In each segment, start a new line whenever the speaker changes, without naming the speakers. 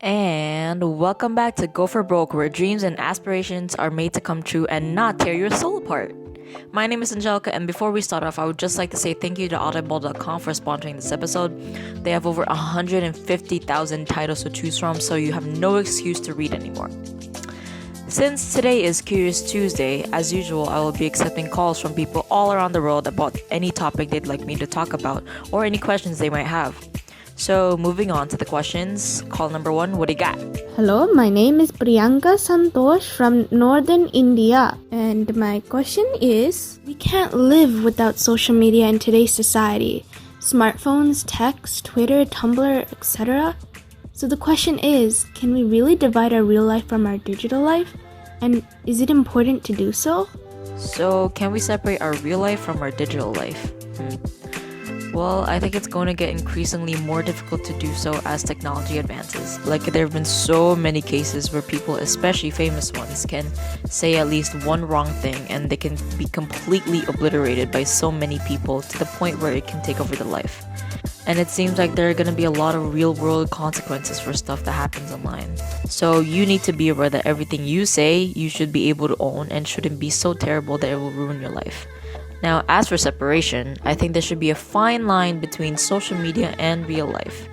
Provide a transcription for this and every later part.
And welcome back to Go for Broke, where dreams and aspirations are made to come true and not tear your soul apart. My name is Angelica, and before we start off, I would just like to say thank you to audible.com for sponsoring this episode. They have over 150,000 titles to choose from, so you have no excuse to read anymore. Since today is Curious Tuesday, as usual, I will be accepting calls from people all around the world about any topic they'd like me to talk about or any questions they might have. So, moving on to the questions. Call number 1, what do you got?
Hello, my name is Priyanka Santosh from Northern India, and my question is, we can't live without social media in today's society. Smartphones, text, Twitter, Tumblr, etc. So the question is, can we really divide our real life from our digital life? And is it important to do so?
So, can we separate our real life from our digital life? Well, I think it's going to get increasingly more difficult to do so as technology advances. Like, there have been so many cases where people, especially famous ones, can say at least one wrong thing and they can be completely obliterated by so many people to the point where it can take over their life. And it seems like there are going to be a lot of real-world consequences for stuff that happens online. So you need to be aware that everything you say, you should be able to own and shouldn't be so terrible that it will ruin your life. Now, as for separation, I think there should be a fine line between social media and real life.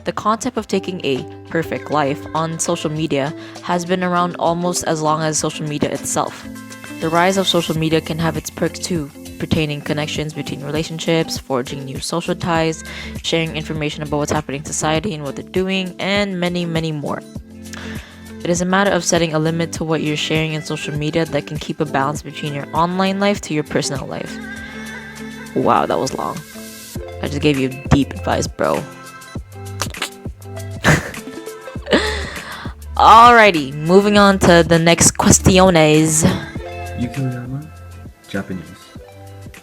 The concept of taking a perfect life on social media has been around almost as long as social media itself. The rise of social media can have its perks too, pertaining connections between relationships, forging new social ties, sharing information about what's happening in society and what they're doing, and many, many more. It is a matter of setting a limit to what you're sharing in social media that can keep a balance between your online life to your personal life. Wow, that was long. I just gave you deep advice, bro. Alrighty, moving on to the next questiones.
Yukiyama, Japanese.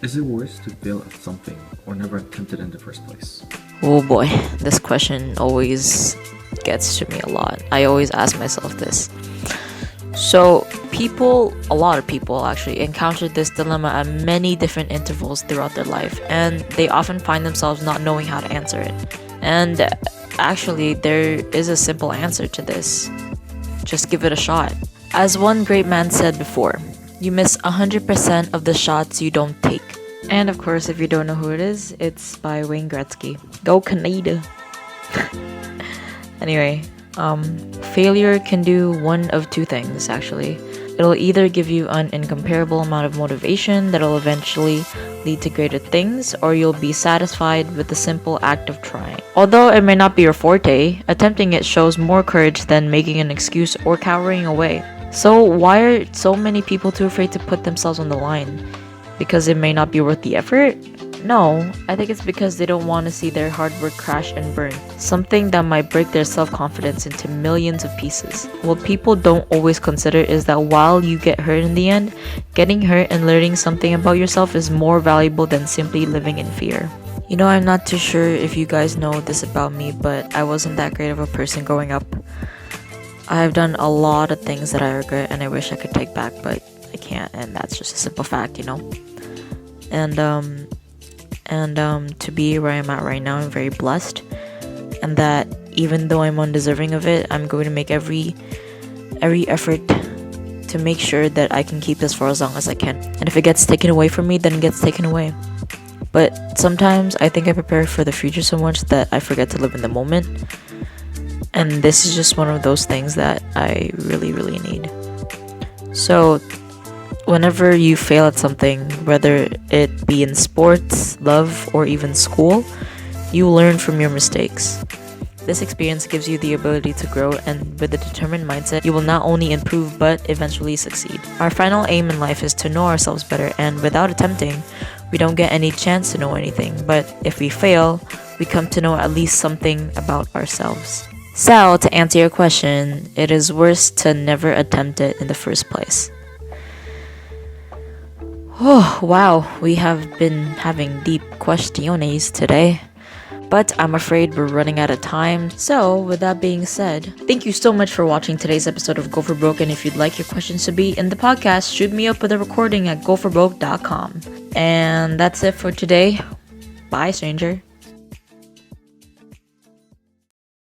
Is it worse to fail at something or never attempt it in the first place?
Oh boy, this question always gets to me a lot. I always ask myself this. So, a lot of people actually encounter this dilemma at many different intervals throughout their life, and they often find themselves not knowing how to answer it. And actually, there is a simple answer to this. Just give it a shot. As one great man said before, you miss 100% of the shots you don't take. And of course, if you don't know who it is, it's by Wayne Gretzky. Go Canada! Anyway, failure can do one of two things, actually. It'll either give you an incomparable amount of motivation that'll eventually lead to greater things, or you'll be satisfied with the simple act of trying. Although it may not be your forte, attempting it shows more courage than making an excuse or cowering away. So why are so many people too afraid to put themselves on the line? Because it may not be worth the effort? No, I think it's because they don't want to see their hard work crash and burn, something that might break their self-confidence into millions of pieces. What people don't always consider is that while you get hurt in the end, getting hurt and learning something about yourself is more valuable than simply living in fear. You know, I'm not too sure if you guys know this about me, but I wasn't that great of a person growing up. I've done a lot of things that I regret and I wish I could take back, but I can't, and that's just a simple fact, you know? And to be where I'm at right now, I'm very blessed, and that even though I'm undeserving of it, I'm going to make every effort to make sure that I can keep this for as long as I can. And if it gets taken away from me, then it gets taken away. But sometimes I think I prepare for the future so much that I forget to live in the moment, and this is just one of those things that I really, really need. So whenever you fail at something, whether it be in sports, love, or even school, you learn from your mistakes. This experience gives you the ability to grow, and with a determined mindset, you will not only improve but eventually succeed. Our final aim in life is to know ourselves better, and without attempting, we don't get any chance to know anything. But if we fail, we come to know at least something about ourselves. So, to answer your question, it is worse to never attempt it in the first place. Oh, wow, we have been having deep questiones today, but I'm afraid we're running out of time. So, with that being said, thank you so much for watching today's episode of Go for Broke, and if you'd like your questions to be in the podcast, shoot me up with a recording at goforbroke.com. And that's it for today. Bye, stranger.